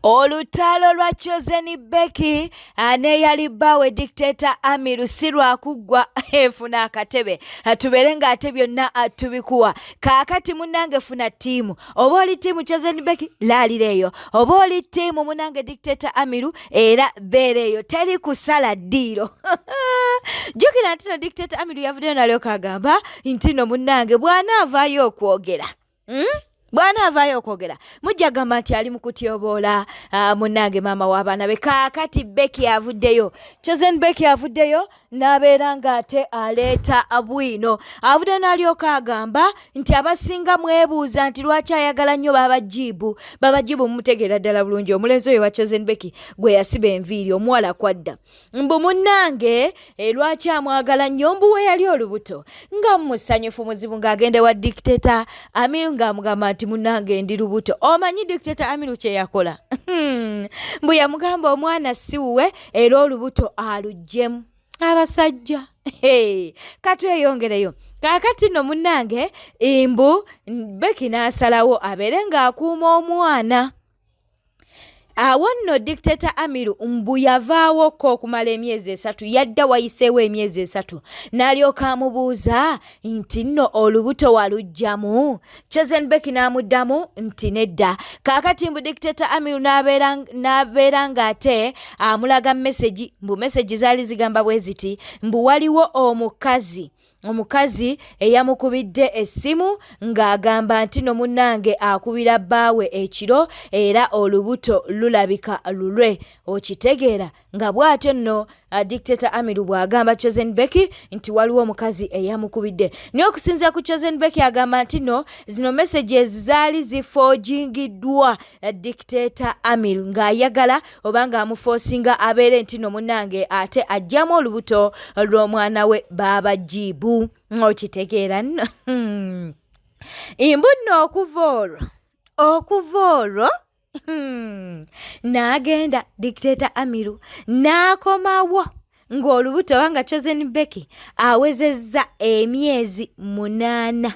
Olutalo lwa Chosen Becky ne bawe Dictator Amiru si lwakuggwa efuna akatebe tubere ng'ate byonna tubikuwa kaakati munnange funa ttiimu oba oli ttiimu Chosen Becky laalireeyo oba oli ttiimu munnange Dictator Amiru era beereeyo teri kusala ddiiro jjukira nti no Dictator Amiru yavuddeyo nalyoka agamba nti no munnange bw'anaavaayo okwogera bwana avayo okwogera mujja gamba nti ali mu kutyoboola munnange maama w'abaana be kaakati Becky avuddeyo Chosen Becky avuddeyo n'abeera ng'ate aleeta bwino avuddeyo n'alyoka agamba nti abasinga mwebuuza nti lwaki ayagala nnyo babajibu mumutegeera ddala bulungi omulenzi oyo wa Chosen Becky gwe yasiba enviiri omuwala kwadda mbu munnange lwaki amwagala nnyo mbu we yali olubuto nga musanyufu muzibu ng'agende wa Dictator Amiru ng'amugamba nti munnange ndi lubuto omanyi Dictator Amiru kye yakola mbu yamugamba omwana siwuwe era olubuto aluggyemu abasajja katweyongereyo kaakati nno munnange mbu Becky n'asalawo abeere ng'akuuma omwana awo nno Dictator Amiru mbu yavaawoko okumala emyezi 3 yadda wayiseewo emyezi 3 n'alyoka amubuuza nti nno olubuto waluggyamu Chosen Becky n'amuddamu nti nedda kaakati mbu Dictator Amiru n'abeera ng'ate amulaga message mbu message zaali zigamba bwe ziti mbu waliwo omukazi eyamukubidde essimu ng'agamba nti no munnange akubira bbaawe ekiro era olubuto lulabika lulwe okitegeera nga bw'atyo nno Dictator Amiru bw'agamba Chosen Becky nti waliwo omukazi eyamukubidde naye okusinziira ku Chosen Becky agamba nti no zino messages zaali zifoogingiddwa Dictator Amiru ng'ayagala oba ng'amufoosinga abeere nti no munnange ate aggyamu olubuto lw'omwana we babajibu okitegeera nno imbu nno okuva olwo n'agenda Dictator Amiru n'akomawo ng'olubuto wanga Chosen Becky awezezza emyezi 8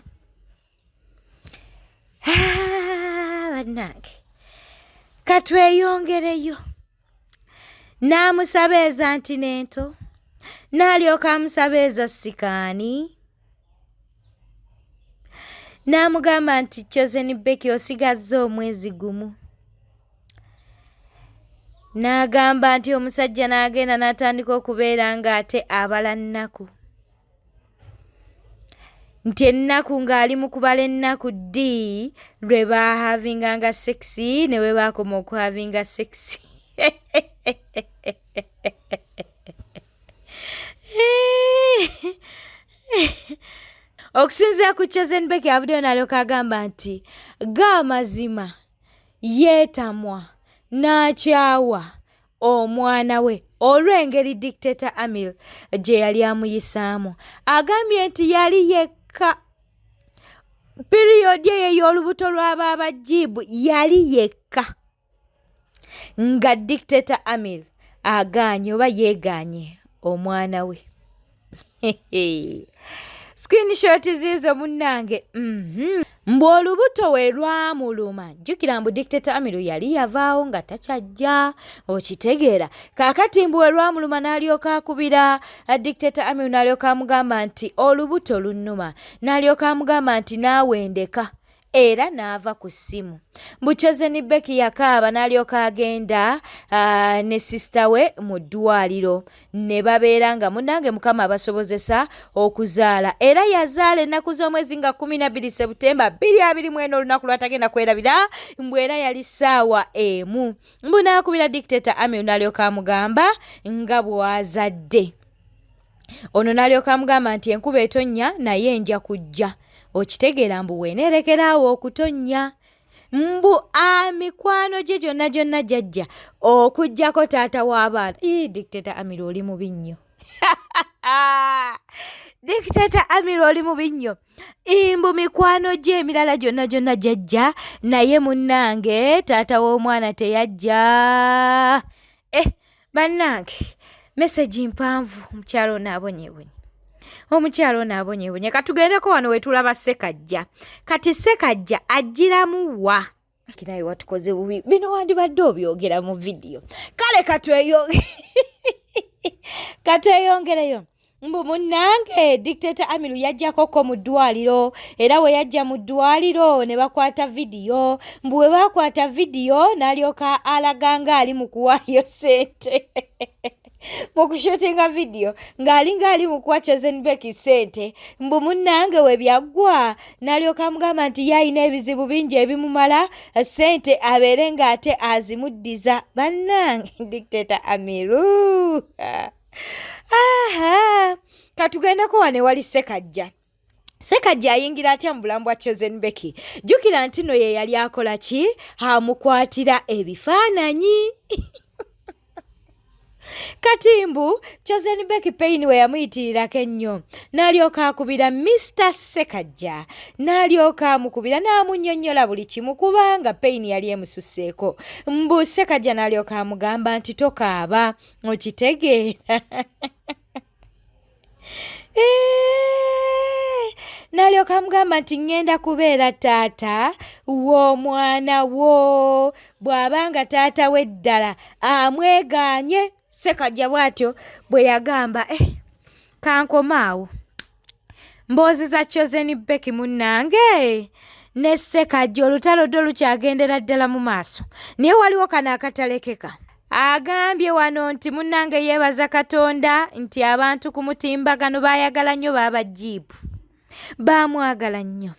bannange katweyongereyo n'amusabeeza nti neento n'alyoka amusabeeza sikaani n'amugamba nti Chosen Becky osigazza omwezi gumu n'agamba nti omusajja n'agenda n'atandika okubeera ng'ate abala nnaku nti ennaku ng'ali mu kubala ennaku ddi lwe baahavinganga sexy ne we baakoma okuhavinga sexy okusinziira ku Chosen Becky avuddeyo n'alyoka agamba nti g'amazima yeetamwa n'akyawa omwana we olw'engeri Dictator Amiru gye yali amuyisaamu agambye nti yali yekka piriyodi eyo y'olubuto lw'abaabajibu yali yekka nga Dictator Amiru agaanye oba yeegaanye omwana we screenshot ziizo munnange mbu olubuto we lwamuluma jjukira mbu Dictator Amiru yali yavaawo nga takyajja okitegeera kaakati mbu we lwamuluma n'alyoka akubira Dictator Amiru n'alyoka amugamba nti olubuto lunnuma n'alyoka amugamba nti naawe ndeka era n'ava ku ssimu mbu Chosen Becky yakaaba n'alyoka agenda ne sisita we mu ddwaliro ne babeera nga munnange mukama abasobozesa okuzaala era yazaala ennaku z'omwezi nga 12 Septemba 2021 olunaku lwatagenda kwerabira mbu era yali ssaawa emu mbu n'akubira Dictator Amiru n'alyoka amugamba nga bw'azadde ono n'alyoka amugamba nti enkuba etonnya naye nja kujja okitegeera mbu weenerekeraawo okutonnya mbu mikwano gye gyonna jjajja okuggyako taata w'abaana Dictator Amiru oli mubi nnyo Dictator Amiru oli mubi nnyo mbu mikwano gye emirala gyonna jjajja naye munnange taata w'omwana teyajja bannange message mpanvu omukyalo ono abonyeebonye katugendeko wano we tulaba Ssekajja kati Ssekajja ajjiramu wa kinaye watukoze bubi bino wandibadde obyogera mu video kale katweyongereyo mbu munnange Dictator Amiru yajjakoko mu ddwaliro era we yajja mu ddwaliro ne bakwata video mbu we bakwata video n'alyoka alaganga ali mu kuwaayo ssente mu kushutinga video ng'ali mu kuwa Chosen Becky ssente mbu munnange we byaggwa n'alyoka amugamba nti yalina ebizibu bingi ebimumala ssente abeere ng'ate azimuddiza bannange Dictator Amiru. Aha, katugendeko wane wali Sekajja ayingira atya mu bulamu bwa Chosen Becky. Jjukira nti no ye yali akola ki? Amukwatira ebifaananyi. Katimbu, Chosen Becky Pain we yamuyitirirako ennyo. N'alyoka akubira Mr. Sekajja. N'alyoka amukubira n'amunnyonnyola buli kimu kubanga Pain yali emususseeko. Mbu Sekajja n'alyoka amugamba nti tokaaba, okitegeera. N'alyoka amugamba nti ngenda kubeera taata w'omwana wo bw'abanga taata we ddala amwegaanye. Sekajja bw'atyo bwe yagamba kankomaawo mboozi za Chosen Becky munnange ne Sekajja olutalo ddo lukyagendera ddala mu maaso naye waliwo kano akatalekeka. Agambye wano nti munnange yeebaza Katonda nti abantu ku mutimbagano baayagala nnyo baaba Jibu baamwagala nnyo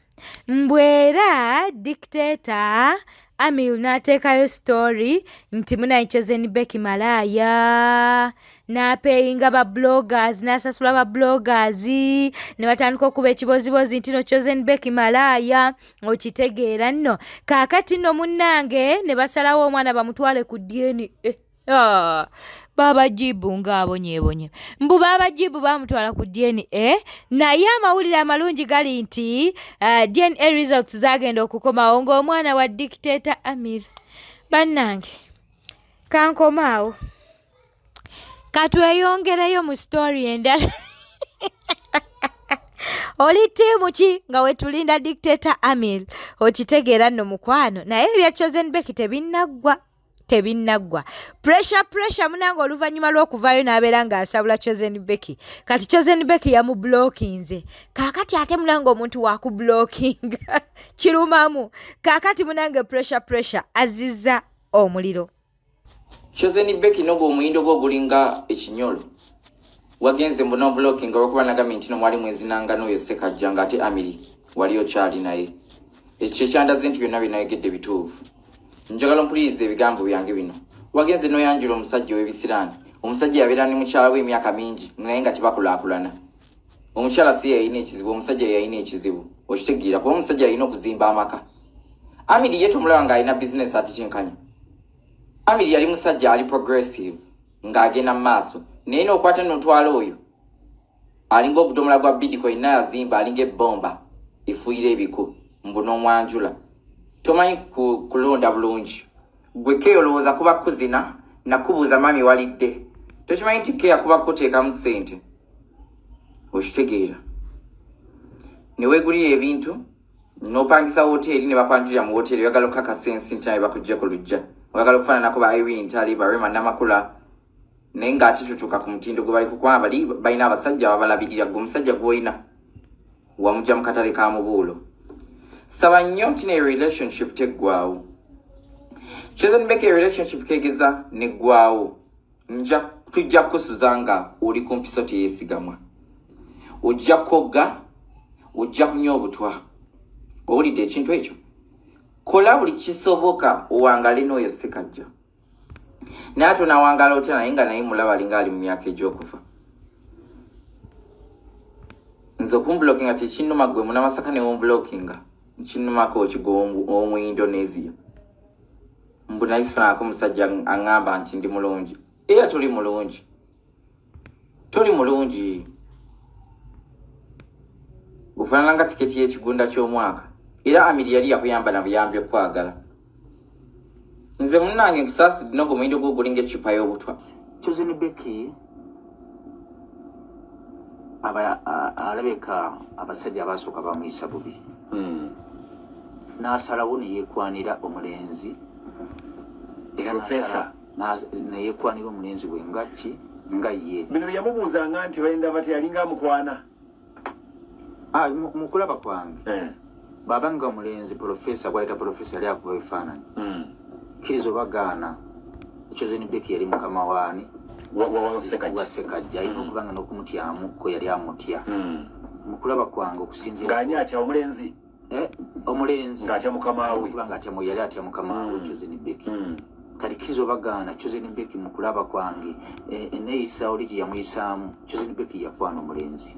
mbwera Dictator Amiru n'ateekayo story nti munayi Chosen Becky malaaya n'apeyinga ba bloggers n'asasula ba bloggers ne batandika okuba ekibozibozi nti no Chosen Becky malaaya okitegeera nno kaakati nno munnange ne basalawo omwana bamutwale ku DNA. Baba Jibu ng'abonyeebonye mbu Baba Jibu bamutwala ku DNA naye amawulire amalungi gali nti DNA results zagenda okukomawo ng'omwana wa Dictator Amiru. Bannange kankomaawo katweyongereyo mu story endala. Oli tiimu ki nga wetulinda Dictator Amiru okitegeera nno mukwano naye ebya Chosen Becky tebinnagwa. Pressure munange oluvannyuma lw'okuvaayo n'abeera ng'asabula Chosen Becky. Kati Chosen Becky yamublockinze. Kaakati ate munange omuntu wakublockinga kirumamu. Kaakati munange pressure azizza omuliro. Chosen Becky nogo omuyindo gwo gulinga ekinyolo. Wagenze mbuno blocking olwokuba nagambye nti no mwali mwezinanga n'oyo Sekajja ng'ate Amiru wali okyali naye. Ekyo kyandaze nti byonna binayogedde bituufu. Njagala mpulirize ebigambo byange bino. Wagenze n'oyanjula omusajja w'ebisiraani. Omusajja yabeera ne mukyala w'emyaka mingi naye nga tebakulaakulana. Omukyala si yalina ekizibu, omusajja yalina ekizibu. Okitegeera kuba omusajja yalina okuzimba amaka. Amiru ye tumulaba ng'alina bizinesi ati kyenkanya. Amiru yali musajja ali progressive ng'agenda mu maaso naye n'okwata n'otwala oyo alinga obudomola gwa Bitcoin n'ayazimba alinga ebbomba efuuyira ebiko mbu n'omwanjula. Tomanyi kulonda bulungi. Gwe Keyo olowooza kuba kuzina nakubuuza mami walidde. Tokimanyi nti Keyo kuba kuteekamu ssente. Okitegeera. Ne weegulira ebintu n'opangisa woteeri ne bakwanjulira mu woteeri oyagala okukakasa ensi nti naye bakujja ku lujja. Oyagala okufaananako ba Irene Ntali, ba Rema Namakula naye ng'ate tutuuka ku mutindo gwe bali kukuba bali balina abasajja ababalabirira gwe omusajja gw'olina wamugya mu katale ka mubuulo. Saba nnyo nti ne relationship teggwaawo. Chosen Becky relationship kegeza neggwaawo. Tujja kusuza nga oli ku mpiso teyeesigamwa. Ojja kogga, ojja kunywa obutwa. Owulidde ekintu ekyo? Kola buli kisoboka owangale n'oyo Sekajja. Naye ate onawangala otya naye nga naye mulaba alinga ali mu myaka egy'okufa. Nze okumbulokinga tekinnuma gwe Munamasaka ne wombulokinga. Nkinnumako okigo omu Indonesia. Mbu nayisifanako omusajja aŋŋamba nti ndi mulungi. Era toli mulungi. Toli mulungi. Ofaanana nga tiketi y'ekigunda ky'omwaka. Era Amiru yali yakuyamba na buyambi okwagala. Nze munnange nkusaasidde nogo omuyindo gwo gulinga eccupa y'obutwa. Chosen Becky alabeka abasajja abasooka bamuyisa bubi. n'asalawo ne yeekwanira omulenzi era Professor ne yeekwanira omulenzi we nga ye. Bino yamubuuzanga nti bayinda bati yalinga amukwana. Mu kulaba kwange baba nga omulenzi Professor gwayita Professor yali akuba ebifaananyi kkiriza obagaana Chosen Becky yali mukama waani wa Sekajja alina okubanga n'okumutyamu ko yali amutya mu kulaba kwange okusinzira ng'ani atya omulenzi ng'atya mukama we kubanga yali atya mukama we Chosen Becky kati kkiriza obagaana Chosen Becky mu kulaba kwange eneeyisa oli gye yamuyisaamu Chosen Becky yakwana omulenzi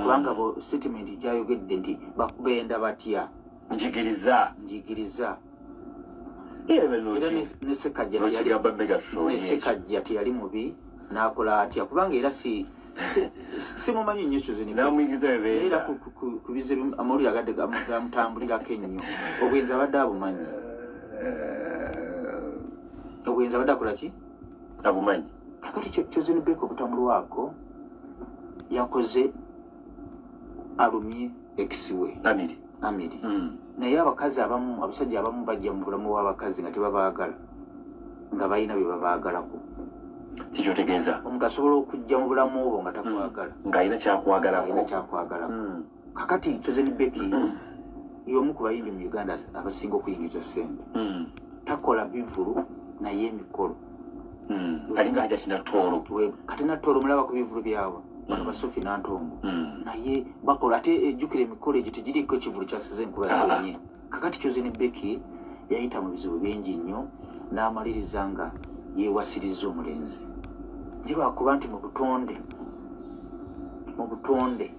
kubanga bo statement gyayogedde nti bakubenda batya njigiriza ne Sekajja teyali mubi n'akola atya kubanga era simumanyi nnyo Chosen Becky era ku bize amawulire agadde gamutambulirako ennyo obwenzi abadde abumanyi obwenzi abadde akola ki abumanyi kakati Chosen Becky obutamulwako yakoze alumye ex-we Amiri naye abasajja abamu bajja mu bulamu bw'abakazi nga tebabaagala nga balina bye babaagalako. Kikyotegeeza omuntu asobola okujja mu bulamu obwo nga takwagala ng'alina kyakwagalako kakati Chosen Becky y'omu ku bayimbi mu Uganda abasinga okuyingiza ssente takola bivulu naye emikolo alinga ajja kinatoolo kati natoolo mulaba ku bivulu byawa bano basofi nantongo naye bakola ate ejjukira emikolo egyo tegiriko ekivulu kyasize enkuba yonye kakati Chosen Becky yayita mu bizibu bingi nnyo n'amaliriza nga yeewasiriza omulenzi naye lwakuba nti mu butonde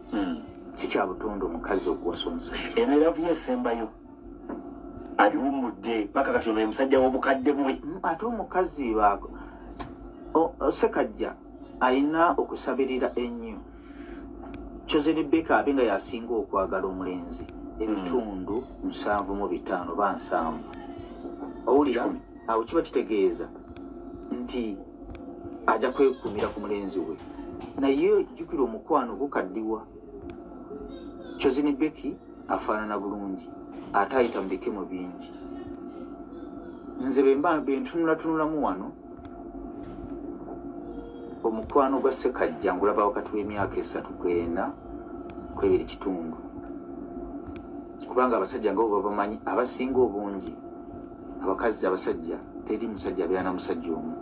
kikya butonde omukazi okuwasa omusajja eno eravu yesembayo aliwumudde paka kati ono musajja w'obukadde bwe ate omukazi Sekajja alina okusabirira ennyo Chosen Becky abe nga yasinga okwagala omulenzi ebitundu 7.5 ba 7 owulira awo kiba kitegeeza nti ajja kwekumira ku mulenzi we naye jjukira omukwano gukaddiwa Chosen Becky afaanana bulungi ate ayita mu bikemo bingi nze bentunulatunulamu wano omukwano gwa Sekajja ngulaba wakati w'emyaka 3 kw'ena kw'ebiri kitundu kubanga abasajja nga bo babamanyi abasinga obungi abakazi abasajja teri musajja abeera na musajja omu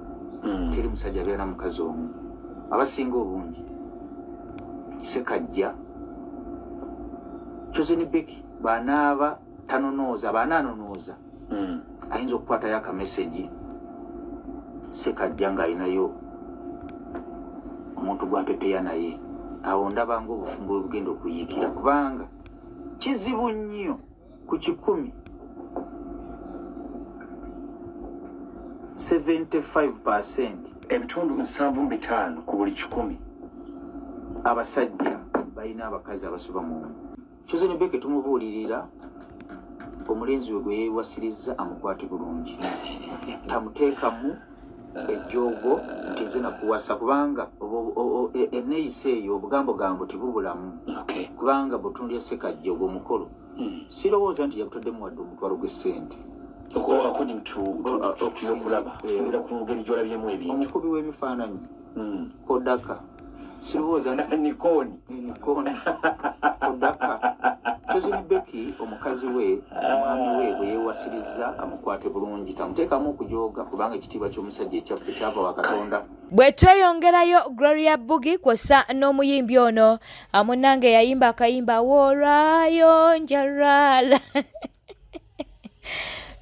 teri musajja abeera na mukazi omu abasinga obungi Sekajja Chosen Becky banaaba anonooza ayinza okukwatayo akameseji Sekajja ng'alinayo omuntu gwapepeya naye awo ndabanga obufumbo obugenda okuyiikira kubanga kizibu nnyo ku 100 75% ebitundu 7.5 ku buli 100 abasajja balina abakazi abasoba mu Chosen Becky tumubuulirira omulenzi we gwe yeewasiriza amukwate bulungi tamuteekamu ejjoogo nti nze nakuwasa kubanga enneeyisa eyo obugambo tibubulamu kubanga bw'otunuulira Sekajja ogwo omukolo sirowooza nti yakutaddemu wadde omutwalo gw'essente omukubi w'ebifaananyi Kodaka sirowooza Nikoni Kodaka Chosen Becky omukazi we omwami we bwe yeewasiriza amukwate bulungi tamuteekamu okujooga kubanga ekitiibwa ky'omusajja ekyaffe kyava wa Katonda. Bwe tweyongerayo Gloria Buggy kw'ossa n'omuyimbi ono munnange yayimba akayimba woolwayo njalala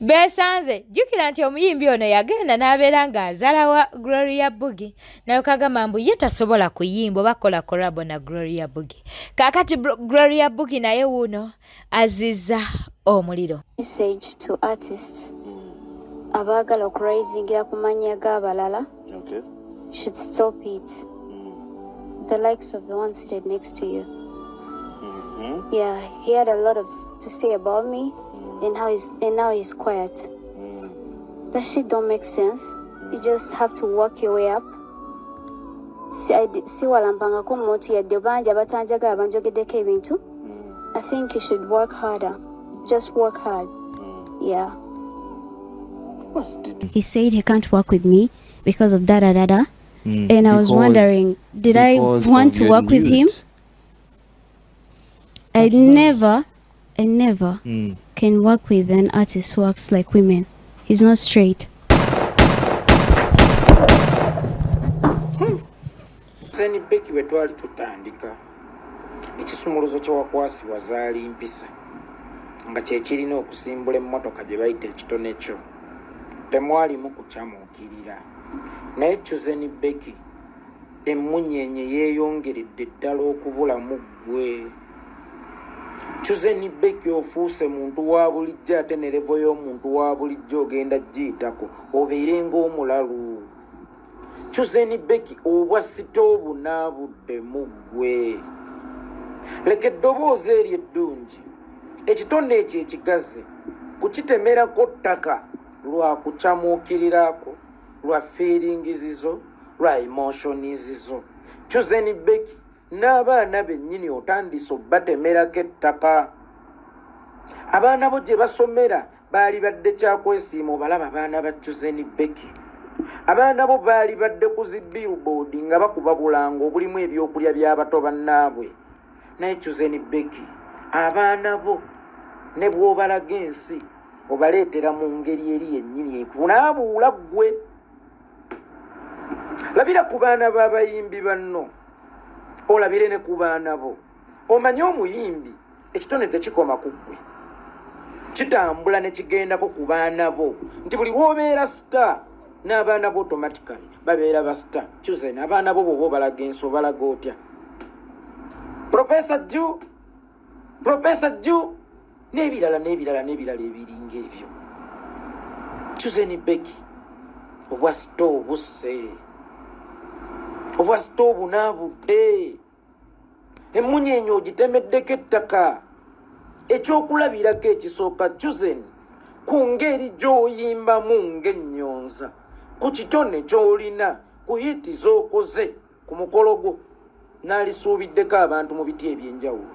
beesanze jjukira nti omuyimbi ono yagenda n'abeera ng'azaala wa Gloria Buggy naye kagamba mbu ye tasobola kuyimba oba kola kolabo na Gloria Buggy kaakati Gloria Buggy naye wuuno azizza omuliro. Message to artists abaagala okurayizingira ku mannya g'abalala should stop it. The likes of the one seated next to you. Yeah, he had a lot to say about me. And now he's quiet. That shit don't make sense. You just have to work your way up. Si walampanga ko muntu yadde banja batanjaga abanjogeddeko ebintu. I think you should work harder. just work hard. Yeah. He said he can't work with me because of da-da-da-da. And I was wondering, did I want to work with him? I never can work with an artist who acts like women. He's not straight. Seni Becky we twali tutandika. Ekisumuluzo ky'owakwasi wazaali mpisa. Nga kye kirina okusimbula emmotoka gye bayita ekitone kyo. Temwalimu kukyamuukirira. Naye Chuzeni Becky emmunyeenye yeeyongeredde ddala okubulamu ggwe. Chuzeni Becky ofuuse muntu wa bulijjo ate ne levo y'omuntu wa bulijjo ogenda giyitako obeere ng'omulalu. Chuzeni Becky obwa sitoobu n'abuddemu ggwe. Leka eddoboozi eryo eddungi ekitone ekyo ekigazi kukitemerako ttaka lwa kukyamuukirirako lwa feelingizizo lwa emotionizizo. Chuzeni Becky n'abaana bennyini otandise obbatemerako ettaka. Abaana bo gye basomera baali badde kyakwesiima obalaba abaana ba Chuzeni Becky. Abaana bo baali badde ku zi billboard nga bakuba bulango obulimu ebyokulya by'abato bannaabwe. Naye Chuzeni Becky abaana bo ne bw'obalaga ensi obaleetera mu ngeri eri yennyini ekunaabuula ggwe. Labira ku baana b'abayimbi banno olabire ne ku baana bo. Omanye omuyimbi ekitone tekikoma ku ggwe, kitambula ne kigendako ku baana bo nti buli lw'obeera star n'abaana bo automatically babeera ba star. Chuzeni abaana bo bw'oba obalaga ensi obalaga otya? Professor Ju n'ebirala ebiringa ebyo. Chuzeni Becky obwa sito obusse, obwa sito obunaabudde, emmunyeenye ogitemeddeko ettaka. Ekyokulabirako ekisooka Chuzeni ku ngeri gy'oyimbamu ng'ennyonza, ku kitone ky'olina, ku hiti z'okoze ku mukolo gwo n'alisuubiddeko abantu mu biti eby'enjawulo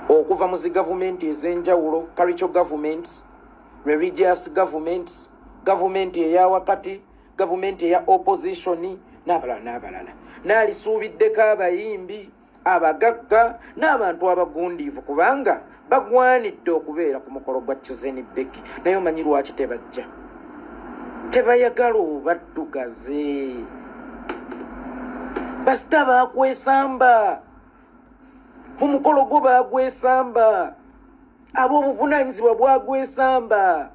okuva mu zi gavumenti ez'enjawulo, cultural governments, religious governments, gavumenti eya wakati, gavumenti eya opposition n'abalala. N'alisuubiddeko abayimbi, abagagga n'abantu abagundiivu kubanga bagwanidde okubeera ku mukolo gwa Chuzeni Becky. Naye omanyi lwaki tebajja? Tebayagala obaddugaze. Basita bakwesamba, omukolo gwo bagwesamba, ab'obuvunaanyizibwa bwagwesamba,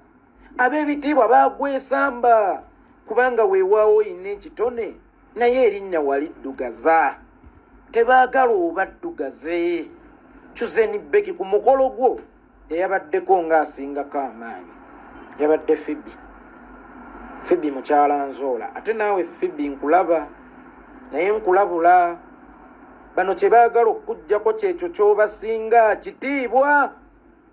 ab'ebitiibwa bagwesamba kubanga weewaawo oyina ekitone naye erinnya waliddugaza. Tebaagala obaddugaze. Chuzeni Becky ku mukolo gwo eyabaddeko ng'asingako amaanyi yabadde Phoebe mukyala Nzola. Ate naawe Phoebe nkulaba naye nkulabula. Bano kye baagala okuggyako kyekyo ky'obasinga kitiibwa.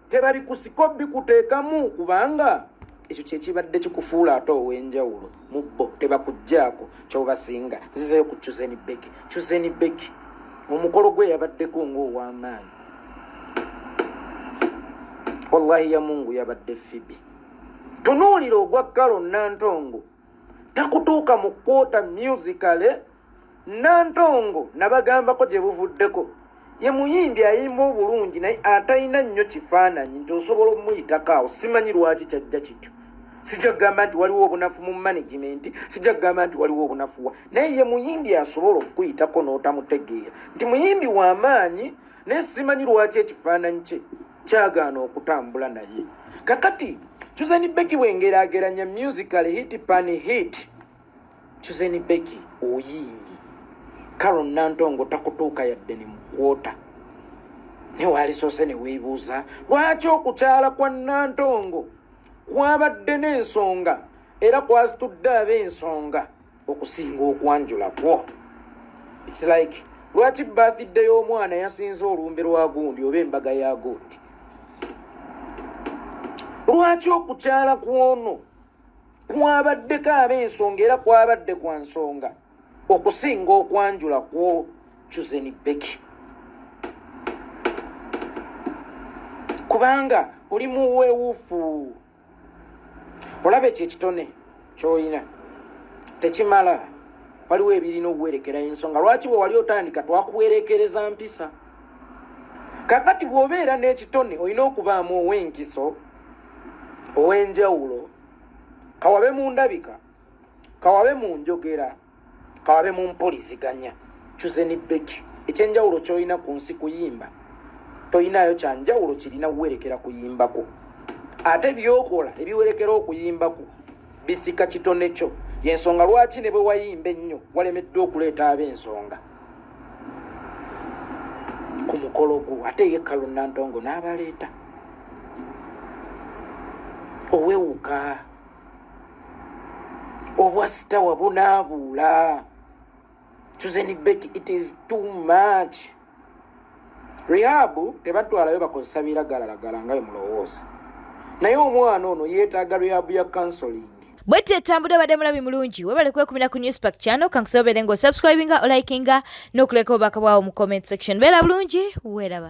Tebabikusiko bikuteekamu kubanga ekyo kye kibadde kikufuula ate ow'enjawulo mu bo. Tebakuggyako ky'obasinga. Zizeyo ku Chuzeni Becky. Chuzeni Becky omukolo gwe yabaddeko ng'ow'amaanyi. Wallahi ya Mungu yabadde Phoebe. Tunuulira ogwa Carol Nantongo takutuuka mu kwota musicale. Nantongo nabagambako gye buvuddeko ye muyimbi ayimba obulungi naye atalina nnyo kifaananyi nti osobola omuyitako awo. Simanyi lwaki kyajja kityo. Sijja kugamba nti waliwo obunafu mu management, sijja kugamba nti waliwo obunafu wa, naye ye muyimbi asobola okuyitako n'otamutegeera nti muyimbi w'amaanyi naye simanyi lwaki ekifaananyi kye kyagaana okutambula naye. Kakati Chuzeni Becky bw'engeraageranya musical hit pan hit, Chuzeni Becky oyimbi Carol Nantongo takutuuka yadde ne mukwota. Ne walisoose ne weebuuza lwaki okukyala kwa Nantongo kwabadde n'ensonga era kwasitudde ab'ensonga okusinga okwanjula kwo. It's like lwaki birthday y'omwana yasinze olumbe lwa gundi oba embaga ya gundi. Lwaki okukyala kwono kwabaddeko ab'ensonga era kwabadde kwa nsonga okusinga okwanjula kwo Chuzeni Becky. Ku kubanga oli muweewuufu. Olaba ekyo ekitone ky'olina tekimala, waliwo ebirina okuwerekera ensonga lwaki bwe wali otandika twakuwerekereza mpisa. Kakati bw'obeera n'ekitone olina okubaamu ow'enkiso, ow'enjawulo, kawabe mu ndabika, kawabe mu njogera, kawabe mu mpuliziganya. Chuzen Becky ekyenjawulo ky'olina ku nsi kuyimba toyinayo kyanjawulo kirina kuwerekera kuyimbako. Ate byokola ebiwerekera okuyimbako bisika kitone kyo, y'ensonga lwaki ne bwe wayimba ennyo walemeddwa okuleeta ab'ensonga ku mukolo gwo. Ate ye Carol Nantongo n'abaleeta owewuka obwasita wabunaabuula. Chuzen Becky, it is too much. Rehab tebatwalayo bakozesa biragalalagala nga bwe mulowooza, naye omwana ono yeetaaga rehab ya counseling. Bwete etambudde badde mulabi mulungi webale kwekumira ku Newspark channel kankusobere ngo subscribinga, olikinga n'okuleka obubaka bwawo mu comment section. Beera bulungi, weeraba.